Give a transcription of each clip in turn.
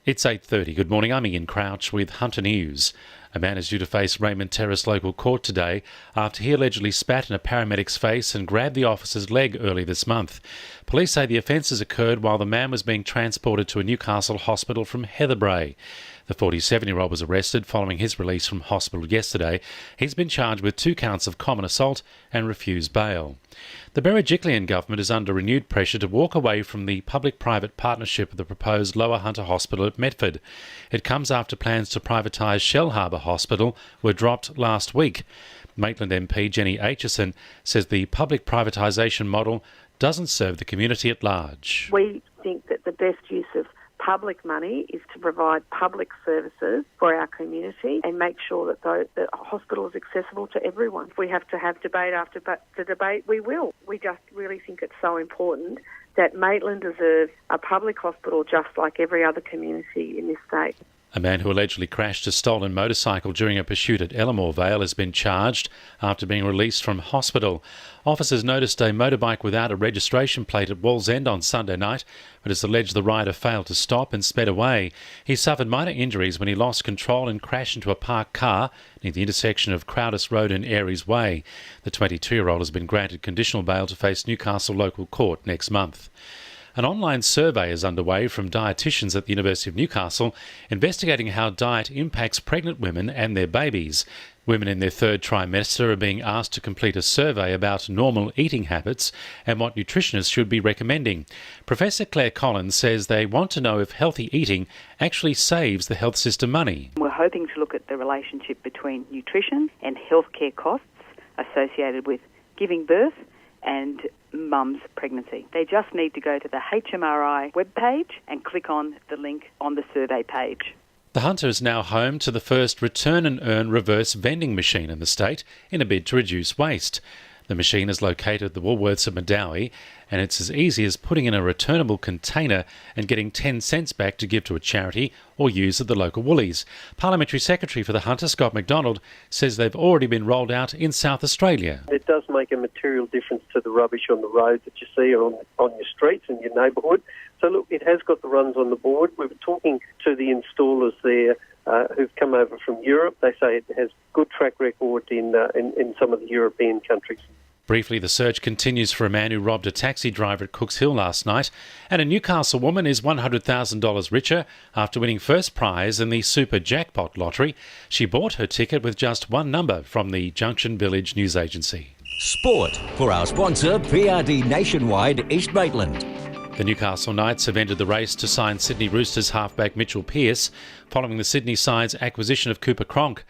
It's 8:30. Good morning. I'm Ian Crouch with Hunter News. A man is due to face Raymond Terrace local court today after he allegedly spat in a paramedic's face and grabbed the officer's leg early this month. Police say the offences occurred while the man was being transported to a Newcastle hospital from Heatherbrae. The 47-year-old was arrested following his release from hospital yesterday. He's been charged with 2 counts of common assault and refused bail. The Berejiklian government is under renewed pressure to walk away from the public-private partnership of the proposed Lower Hunter Hospital at Medford. It comes after plans to privatise Shellharbour Hospital were dropped last week. Maitland MP Jenny Aitchison says the public privatisation model doesn't serve the community at large. We think that the best use of public money is to provide public services for our community and make sure that the hospital is accessible to everyone. If we have to have debate after the debate, we will. We just really think it's so important that Maitland deserves a public hospital just like every other community in this state. A man who allegedly crashed a stolen motorcycle during a pursuit at Ellamore Vale has been charged after being released from hospital. Officers noticed a motorbike without a registration plate at Wallsend on Sunday night, but it's alleged the rider failed to stop and sped away. He suffered minor injuries when he lost control and crashed into a parked car near the intersection of Crowdis Road and Aries Way. The 22-year-old has been granted conditional bail to face Newcastle local court next month. An online survey is underway from dietitians at the University of Newcastle investigating how diet impacts pregnant women and their babies. Women in their 3rd trimester are being asked to complete a survey about normal eating habits and what nutritionists should be recommending. Professor Claire Collins says they want to know if healthy eating actually saves the health system money. We're hoping to look at the relationship between nutrition and healthcare costs associated with giving birth and mum's pregnancy. They just need to go to the HMRI webpage and click on the link on the survey page. The Hunter is now home to the first return and earn reverse vending machine in the state in a bid to reduce waste. The machine is located at the Woolworths of Medowie, and it's as easy as putting in a returnable container and getting 10 cents back to give to a charity or use at the local Woolies. Parliamentary Secretary for the Hunter, Scott McDonald, says they've already been rolled out in South Australia. It does make a material difference to the rubbish on the road that you see or on your streets and your neighbourhood. So look, it has got the runs on the board. We were talking to the installers there who've come over from Europe. They say it has good track record in some of the European countries. Briefly, the search continues for a man who robbed a taxi driver at Cooks Hill last night, and a Newcastle woman is $100,000 richer after winning first prize in the Super Jackpot lottery. She bought her ticket with just one number from the Junction Village news agency. Sport for our sponsor PRD Nationwide East Maitland. The Newcastle Knights have entered the race to sign Sydney Roosters halfback Mitchell Pearce following the Sydney side's acquisition of Cooper Cronk.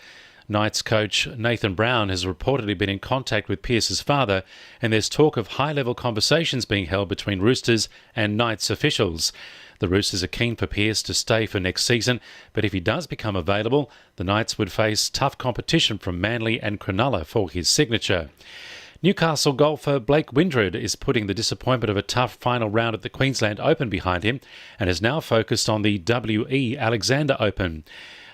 Knights coach Nathan Brown has reportedly been in contact with Pearce's father, and there's talk of high-level conversations being held between Roosters and Knights officials. The Roosters are keen for Pearce to stay for next season, but if he does become available, the Knights would face tough competition from Manly and Cronulla for his signature. Newcastle golfer Blake Windred is putting the disappointment of a tough final round at the Queensland Open behind him and is now focused on the W.E. Alexander Open.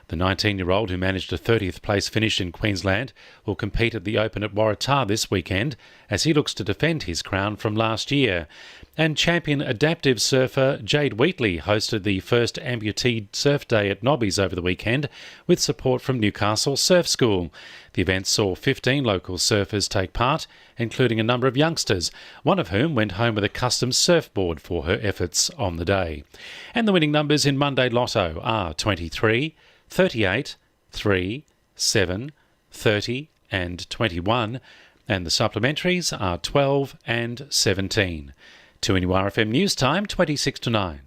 The 19-year-old, who managed a 30th place finish in Queensland, will compete at the Open at Waratah this weekend as he looks to defend his crown from last year. And champion adaptive surfer Jade Wheatley hosted the first amputee surf day at Nobby's over the weekend with support from Newcastle Surf School. The event saw 15 local surfers take part, including a number of youngsters, one of whom went home with a custom surfboard for her efforts on the day. And the winning numbers in Monday Lotto are 23, 38, 3, 7, 30 and 21, and the supplementaries are 12 and 17. 2NURFM News Time, 26 to 9.